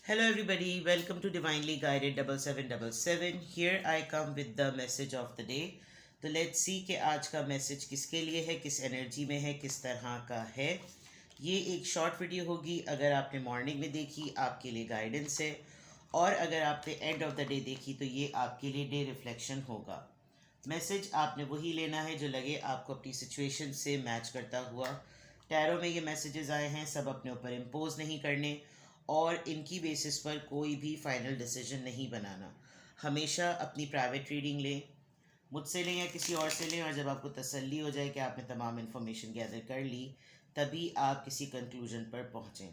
Hello, everybody. Welcome to Divinely Guided 7777. Here I come with the message of the day. तो let's see कि आज का message किसके लिए है, किस एनर्जी में है, किस तरह का है। ये एक शॉर्ट वीडियो होगी। अगर आपने मॉर्निंग में देखी आपके लिए गाइडेंस है, और अगर आपने एंड ऑफ द डे देखी तो ये आपके लिए डे रिफ्लेक्शन होगा। मैसेज आपने वही लेना है जो लगे आपको अपनी सिचुएशन से मैच करता हुआ। टैरो में ये मैसेजेस आए हैं, सब अपने ऊपर इम्पोज नहीं करने और इनकी बेसिस पर कोई भी फाइनल डिसीजन नहीं बनाना। हमेशा अपनी प्राइवेट रीडिंग लें, मुझसे लें या किसी और से लें, और जब आपको तसल्ली हो जाए कि आपने तमाम इन्फॉर्मेशन गैदर कर ली तभी आप किसी कंक्लूजन पर पहुँचें।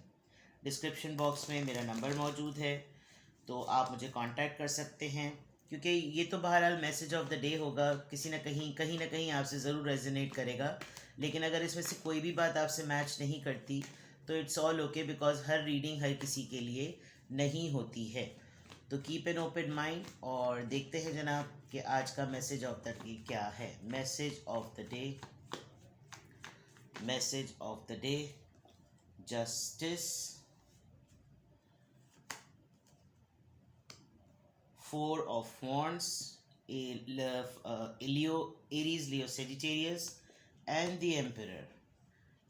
डिस्क्रिप्शन बॉक्स में मेरा नंबर मौजूद है, तो आप मुझे कांटेक्ट कर सकते हैं। क्योंकि ये तो बहरहाल मैसेज ऑफ द डे होगा, किसी न कहीं आपसे ज़रूर रेजोनेट करेगा। लेकिन अगर इसमें से कोई भी बात आपसे मैच नहीं करती तो इट्स ऑल ओके, बिकॉज हर रीडिंग हर किसी के लिए नहीं होती है। तो कीप एन ओपन माइंड और देखते हैं जनाब कि आज का मैसेज ऑफ द डे क्या है। Message of the day, message of the day, justice, Four of Wands, Leo, Aries, Leo, Sagittarius, and the Emperor,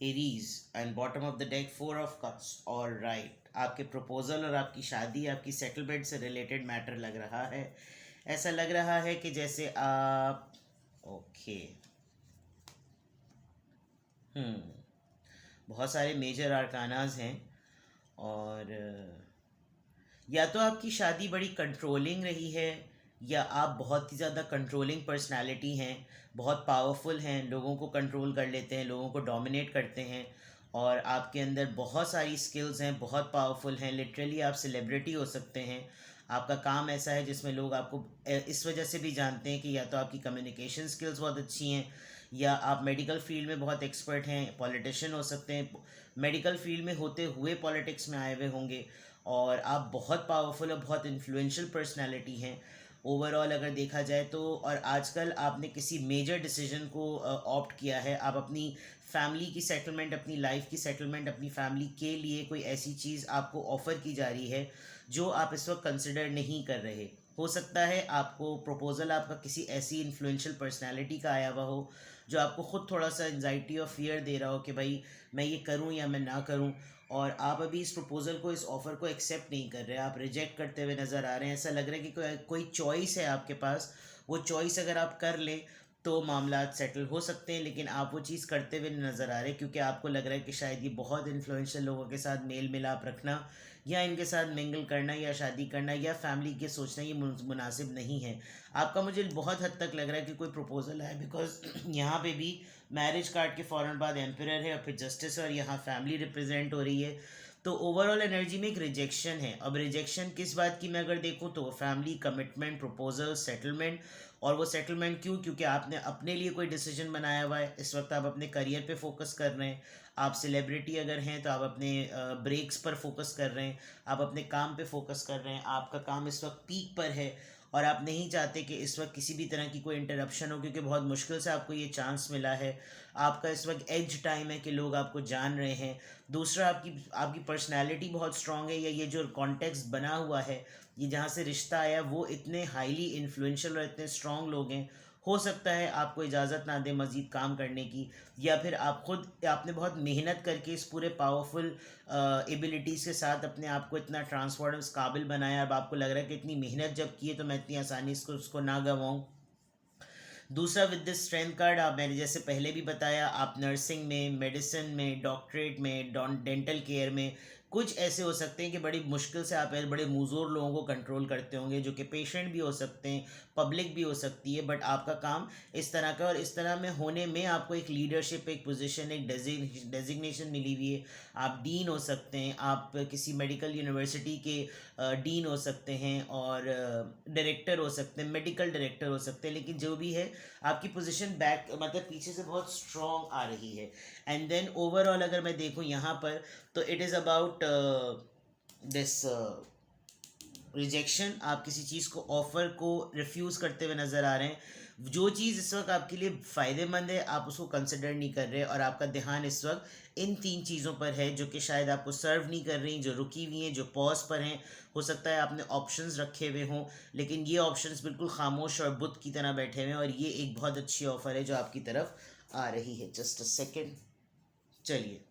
Aries, and bottom of the deck Four of Cups. All right, आपके proposal और आपकी शादी, आपकी settlement से related matter लग रहा है। ऐसा लग रहा है कि जैसे आप ओके बहुत सारे मेजर आर्कानाज हैं, और या तो आपकी शादी बड़ी कंट्रोलिंग रही है, या आप बहुत ही ज़्यादा कंट्रोलिंग पर्सनालिटी हैं, बहुत पावरफुल हैं, लोगों को कंट्रोल कर लेते हैं, लोगों को डोमिनेट करते हैं, और आपके अंदर बहुत सारी स्किल्स हैं, बहुत पावरफुल हैं। लिटरली आप सेलिब्रिटी हो सकते हैं। आपका काम ऐसा है जिसमें लोग आपको इस वजह से भी जानते हैं कि या तो आपकी कम्युनिकेशन स्किल्स बहुत अच्छी हैं, या आप मेडिकल फील्ड में बहुत एक्सपर्ट हैं। पॉलिटिशियन हो सकते हैं, मेडिकल फील्ड में होते हुए पॉलिटिक्स में आए हुए होंगे, और आप बहुत पावरफुल और बहुत इन्फ्लुएंशियल पर्सनालिटी हैं ओवरऑल अगर देखा जाए तो। और आजकल आपने किसी मेजर डिसीजन को ऑप्ट किया है। आप अपनी फैमिली की सेटलमेंट, अपनी लाइफ की सेटलमेंट, अपनी फैमिली के लिए कोई ऐसी चीज़ आपको ऑफ़र की जा रही है जो आप इस वक्त कंसिडर नहीं कर रहे। हो सकता है आपको प्रपोज़ल आपका किसी ऐसी इन्फ्लुएंशियल पर्सनालिटी का आया हुआ हो जो आपको ख़ुद थोड़ा सा एंजाइटी और फियर दे रहा हो कि भाई मैं ये करूं या मैं ना करूं, और आप अभी इस प्रपोज़ल को, इस ऑफ़र को एक्सेप्ट नहीं कर रहे, आप रिजेक्ट करते हुए नज़र आ रहे हैं। ऐसा लग रहा है कि कोई चॉइस है आपके पास। वो चॉइस अगर आप कर लें तो मामला सेटल हो सकते हैं, लेकिन आप वो चीज़ करते हुए नज़र आ रहे हैं क्योंकि आपको लग रहा है कि शायद ये बहुत इन्फ्लुएंशियल लोगों के साथ मेल मिलाप रखना, या इनके साथ मिंगल करना, या शादी करना, या फैमिली के सोचना ये मुनासिब नहीं है आपका। मुझे बहुत हद तक लग रहा है कि कोई प्रपोज़ल है, बिकॉज यहाँ पे भी मैरिज कार्ड के फ़ौरन बाद एम्परर है, और फिर जस्टिस, और यहाँ फैमिली रिप्रेजेंट हो रही है। तो ओवरऑल एनर्जी में एक रिजेक्शन है। अब रिजेक्शन किस बात की मैं अगर देखूँ तो फैमिली, कमिटमेंट, प्रपोजल, सेटलमेंट। और वो सेटलमेंट क्यों? क्योंकि आपने अपने लिए कोई डिसीजन बनाया हुआ है। इस वक्त आप अपने करियर पे फोकस कर रहे हैं। आप सेलिब्रिटी अगर हैं तो आप अपने ब्रेक्स पर फोकस कर रहे हैं, आप अपने काम पे फोकस कर रहे हैं। आपका काम इस वक्त पीक पर है, और आप नहीं चाहते कि इस वक्त किसी भी तरह की कोई इंटरप्शन हो, क्योंकि बहुत मुश्किल से आपको ये चांस मिला है। आपका इस वक्त एज टाइम है कि लोग आपको जान रहे हैं। दूसरा, आपकी आपकी पर्सनैलिटी बहुत स्ट्रांग है, या ये जो कॉन्टेक्स्ट बना हुआ है, ये जहाँ से रिश्ता आया, वो इतने हाईली इन्फ्लुएंशियल और इतने स्ट्रांग लोग हैं। हो सकता है आपको इजाज़त ना दे मज़ीद काम करने की, या फिर आपने बहुत मेहनत करके इस पूरे पावरफुल एबिलिटीज़ के साथ अपने आप को इतना ट्रांसफॉर्म्स काबिल बनाया। अब आपको लग रहा है कि इतनी मेहनत जब की है तो मैं इतनी आसानी से उसको ना गंवाऊँ। दूसरा, विद दिस स्ट्रेंथ कार्ड, आप, मैंने जैसे पहले भी बताया, आप नर्सिंग में, मेडिसिन में, डॉक्टरेट में, डेंटल केयर में कुछ ऐसे हो सकते हैं कि बड़ी मुश्किल से आप बड़े मुज़ोर लोगों को कंट्रोल करते होंगे, जो कि पेशेंट भी हो सकते हैं, पब्लिक भी हो सकती है। बट आपका काम इस तरह का, और इस तरह में होने में आपको एक लीडरशिप, एक पोजीशन, एक डेजिग्नेशन मिली हुई है। आप डीन हो सकते हैं, आप किसी मेडिकल यूनिवर्सिटी के डीन हो सकते हैं, और डायरेक्टर हो सकते हैं, मेडिकल डायरेक्टर हो सकते हैं। लेकिन जो भी है, आपकी पोजीशन बैक, मतलब पीछे से बहुत स्ट्रॉन्ग आ रही है। एंड देन ओवरऑल अगर मैं देखूं यहाँ पर, तो it is about this rejection. आप किसी चीज़ को, ऑफ़र को रिफ्यूज़ करते हुए नज़र आ रहे हैं। जो चीज़ इस वक्त आपके लिए फ़ायदेमंद है आप उसको कंसिडर नहीं कर रहे, और आपका ध्यान इस वक्त इन 3 चीज़ों पर है जो कि शायद आपको सर्व नहीं कर रही, जो रुकी हुई हैं, जो पॉज पर हैं। हो सकता है आपने ऑप्शंस रखे हुए हों, लेकिन ये ऑप्शंस बिल्कुल खामोश और बुत की तरह बैठे हुए हैं, और ये एक बहुत अच्छी ऑफ़र है जो आपकी तरफ आ रही है। Just a second. चलिए,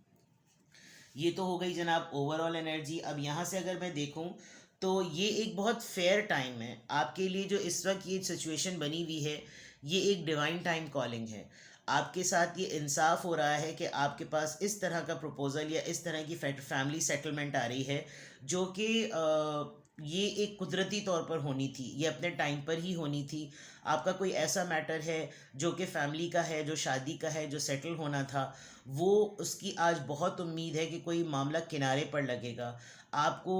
ये तो हो गई जनाब ओवरऑल एनर्जी। अब यहाँ से अगर मैं देखूँ तो ये एक बहुत फेयर टाइम है आपके लिए। जो इस वक्त ये सिचुएशन बनी हुई है, ये एक डिवाइन टाइम कॉलिंग है। आपके साथ ये इंसाफ हो रहा है कि आपके पास इस तरह का प्रपोज़ल या इस तरह की फैमिली सेटलमेंट आ रही है जो कि ये एक कुदरती तौर पर होनी थी, ये अपने टाइम पर ही होनी थी। आपका कोई ऐसा मैटर है जो कि फैमिली का है, जो शादी का है, जो सेटल होना था, वो उसकी आज बहुत उम्मीद है कि कोई मामला किनारे पर लगेगा। आपको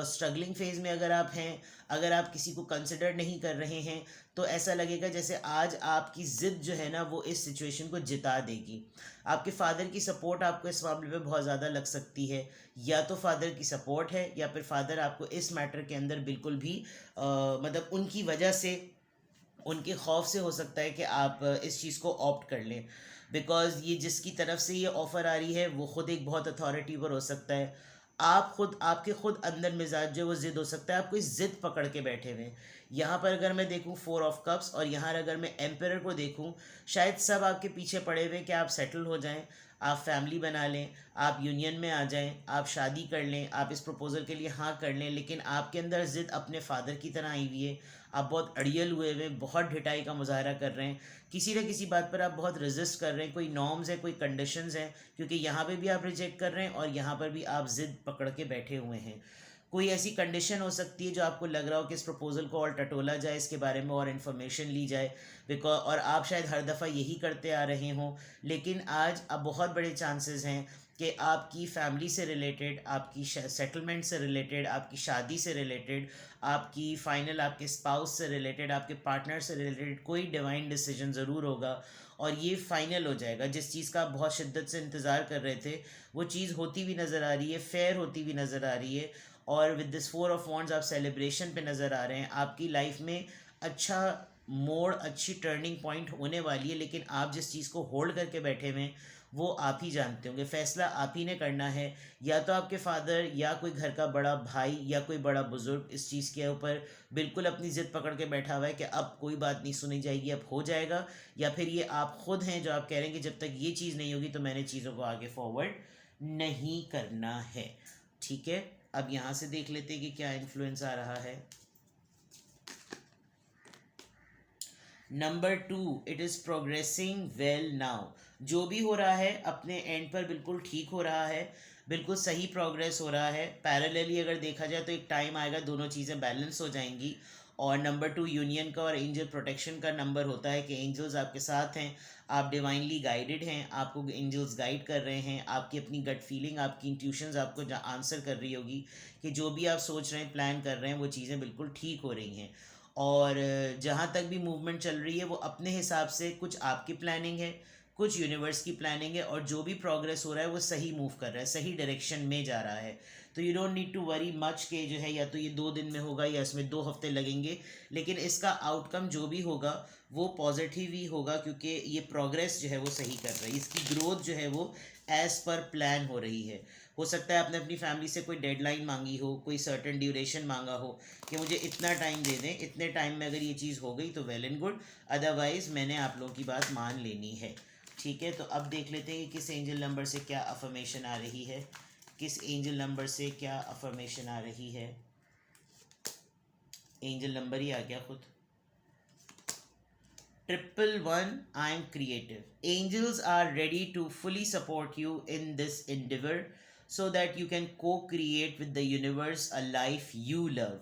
स्ट्रगलिंग फेज़ में अगर आप हैं, अगर आप किसी को कंसिडर नहीं कर रहे हैं, तो ऐसा लगेगा जैसे आज आपकी ज़िद जो है ना वो इस सिचुएशन को जिता देगी। आपके फादर की सपोर्ट आपको इस मामले में बहुत ज़्यादा लग सकती है। या तो फादर की सपोर्ट है, या फिर फादर आपको इस मैटर के अंदर बिल्कुल भी मतलब उनकी वजह से, उनके खौफ से हो सकता है कि आप इस चीज़ को ऑप्ट कर लें। बिकॉज़ ये जिसकी तरफ से ये ऑफ़र आ रही है वो ख़ुद एक बहुत अथॉरिटी पर हो सकता है। आप खुद, आपके खुद अंदर मिजाज जो है वो ज़िद हो सकता है, आप कोई ज़िद पकड़ के बैठे हुए हैं। यहाँ पर अगर मैं देखूँ 4 ऑफ कप्स, और यहाँ अगर मैं एम्परर को देखूँ, शायद सब आपके पीछे पड़े हुए कि आप सेटल हो जाएं, आप फैमिली बना लें, आप यूनियन में आ जाएं, आप शादी कर लें, आप इस प्रपोज़ल के लिए हाँ कर लें। लेकिन आपके अंदर ज़िद अपने फादर की तरह आई हुई है। आप बहुत अड़ियल हुए हुए, बहुत ढिठाई का मुजाहरा कर रहे हैं, किसी न किसी बात पर आप बहुत रेजिस्ट कर रहे हैं। कोई नॉर्म्स है, कोई कंडीशंस हैं, क्योंकि यहाँ पे भी आप रिजेक्ट कर रहे हैं और यहाँ पर भी आप ज़िद पकड़ के बैठे हुए हैं। कोई ऐसी कंडीशन हो सकती है जो आपको लग रहा हो कि इस प्रपोज़ल को और टटोला जाए, इसके बारे में और इन्फॉर्मेशन ली जाए, बिकॉज और आप शायद हर दफ़ा यही करते आ रहे हों। लेकिन आज अब बहुत बड़े चांसेस हैं कि आपकी फैमिली से रिलेटेड, आपकी सेटलमेंट से रिलेटेड, आपकी शादी से रिलेटेड, आपकी फ़ाइनल आपके स्पाउस से रिलेटेड, आपके पार्टनर से रिलेटेड कोई डिवाइन डिसीजन ज़रूर होगा, और ये फ़ाइनल हो जाएगा। जिस चीज़ का आप बहुत शिद्दत से इंतज़ार कर रहे थे वो चीज़ होती हुई नज़र आ रही है, फेयर होती हुई नज़र आ रही है। और विद दिस 4 ऑफ वॉन्ड्स आप सेलिब्रेशन पे नज़र आ रहे हैं। आपकी लाइफ में अच्छा मोड़, अच्छी टर्निंग पॉइंट होने वाली है। लेकिन आप जिस चीज़ को होल्ड करके बैठे हुए हैं वो आप ही जानते होंगे, फ़ैसला आप ही ने करना है। या तो आपके फादर या कोई घर का बड़ा भाई या कोई बड़ा बुज़ुर्ग इस चीज़ के ऊपर बिल्कुल अपनी ज़िद पकड़ के बैठा हुआ है कि अब कोई बात नहीं सुनी जाएगी, अब हो जाएगा। या फिर ये आप ख़ुद हैं जो आप कह रहे हैं कि जब तक ये चीज़ नहीं होगी तो मैंने चीज़ों को आगे फॉरवर्ड नहीं करना है। ठीक है, अब यहाँ से देख लेते हैं कि क्या इन्फ्लुएंस आ रहा है। Number 2, it is progressing well now. जो भी हो रहा है अपने एंड पर बिल्कुल ठीक हो रहा है, बिल्कुल सही प्रोग्रेस हो रहा है। पैरेलली अगर देखा जाए तो एक टाइम आएगा दोनों चीज़ें बैलेंस हो जाएंगी। और नंबर 2 यूनियन का और एंजल प्रोटेक्शन का नंबर होता है कि एंजल्स आपके साथ हैं, आप डिवाइनली गाइडेड हैं, आपको एंजल्स गाइड कर रहे हैं। आपकी अपनी गट फीलिंग, आपकी इंट्यूशंस आपको आंसर कर रही होगी कि जो भी आप सोच रहे हैं, प्लान कर रहे हैं, वो चीज़ें बिल्कुल ठीक हो रही हैं। और जहाँ तक भी मूवमेंट चल रही है वो अपने हिसाब से, कुछ आपकी प्लानिंग है, कुछ यूनिवर्स की प्लानिंग है, और जो भी प्रोग्रेस हो रहा है वो सही मूव कर रहा है, सही डायरेक्शन में जा रहा है। तो you don't need to worry much के जो है या तो ये 2 दिन में होगा या इसमें 2 हफ्ते लगेंगे। लेकिन इसका आउटकम जो भी होगा वो पॉजिटिव ही होगा, क्योंकि ये प्रोग्रेस जो है वो सही कर रही है, इसकी ग्रोथ जो है वो एज़ पर प्लान हो रही है। हो सकता है आपने अपनी फैमिली से कोई डेडलाइन मांगी हो, कोई सर्टेन ड्यूरेशन मांगा हो कि मुझे इतना टाइम दे दें, इतने टाइम में अगर ये चीज़ हो गई तो वेल एंड गुड, अदरवाइज़ मैंने आप लोगों की बात मान लेनी है। ठीक है, तो अब देख लेते हैं कि किस एंजल नंबर से क्या अफर्मेशन आ रही है, किस एंजल नंबर से क्या अफर्मेशन आ रही है। एंजल नंबर ही आ गया खुद, 111, I am creative. Angels are ready to fully support you in this endeavor so that you can co-create with the universe a life you love.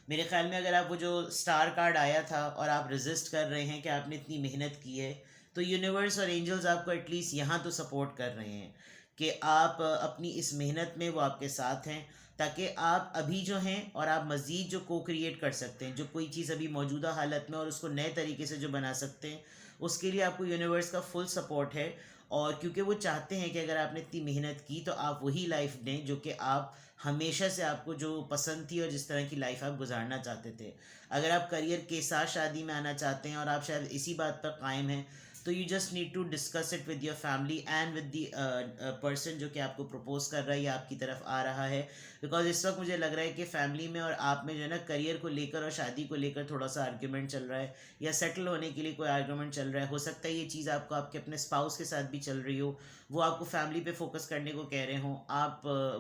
मेरे ख्याल में अगर आप वो जो स्टार कार्ड आया था और आप रेजिस्ट कर रहे हैं कि आपने इतनी मेहनत की है, तो यूनिवर्स और एंजल्स आपको एटलीस्ट यहाँ तो सपोर्ट कर रहे हैं कि आप अपनी इस मेहनत में वो आपके साथ हैं, ताकि आप अभी जो हैं और आप मज़ीद जो को क्रिएट कर सकते हैं, जो कोई चीज़ अभी मौजूदा हालत में और उसको नए तरीके से जो बना सकते हैं, उसके लिए आपको यूनिवर्स का फुल सपोर्ट है। और क्योंकि वो चाहते हैं कि अगर आपने इतनी मेहनत की तो आप वही लाइफ दें जो कि आप हमेशा से आपको जो पसंद थी और जिस तरह की लाइफ आप गुजारना चाहते थे। अगर आप करियर के साथ शादी में आना चाहते हैं और आप शायद इसी बात पर कायम हैं, तो you just need to discuss it with your family and with the person जो कि आपको प्रपोज कर रहा है या आपकी तरफ आ रहा है। बिकॉज इस वक्त मुझे लग रहा है कि फैमिली में और आप में जो है ना, करियर को लेकर और शादी को लेकर थोड़ा सा आर्ग्यूमेंट चल रहा है, या सेटल होने के लिए कोई आर्ग्यूमेंट चल रहा है। हो सकता है ये चीज़ आपको आपके अपने स्पाउस के साथ भी चल रही हो, वो आपको फैमिली पे फोकस करने को कह रहे हो,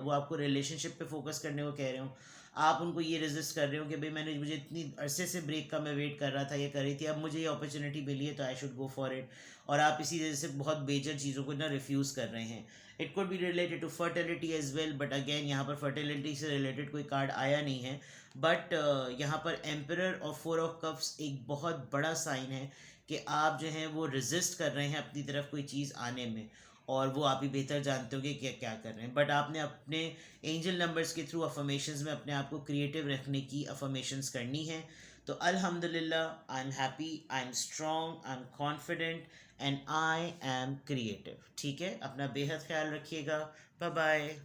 वो आपको रिलेशनशिप पे फोकस करने को कह रहे हो, आप उनको ये रेजिस्ट कर रहे हो कि भाई मुझे इतनी अरसे से ब्रेक का मैं वेट कर रहा था, ये कर रही थी, अब मुझे ये अपॉर्चुनिटी मिली है तो I should go for it, और आप इसी वजह से बहुत बेजर चीज़ों को ना रिफ्यूज़ कर रहे हैं। It could be related to fertility as well, but again यहाँ पर फर्टिलिटी से रिलेटेड कोई कार्ड आया नहीं है। बट यहाँ पर एम्परर और 4 ऑफ कप्स एक बहुत बड़ा साइन है कि आप जो हैं वो रेजिस्ट कर रहे हैं अपनी तरफ कोई चीज़ आने में, और वो आप ही बेहतर जानते हो कि क्या क्या कर रहे हैं। बट आपने अपने एंजल नंबर्स के थ्रू अफर्मेशंस में अपने आप को क्रिएटिव रखने की अफर्मेशंस करनी है। तो अल्हम्दुलिल्लाह, I am happy, I am strong, I am confident and I am creative. ठीक है, अपना बेहद ख्याल रखिएगा। Bye bye.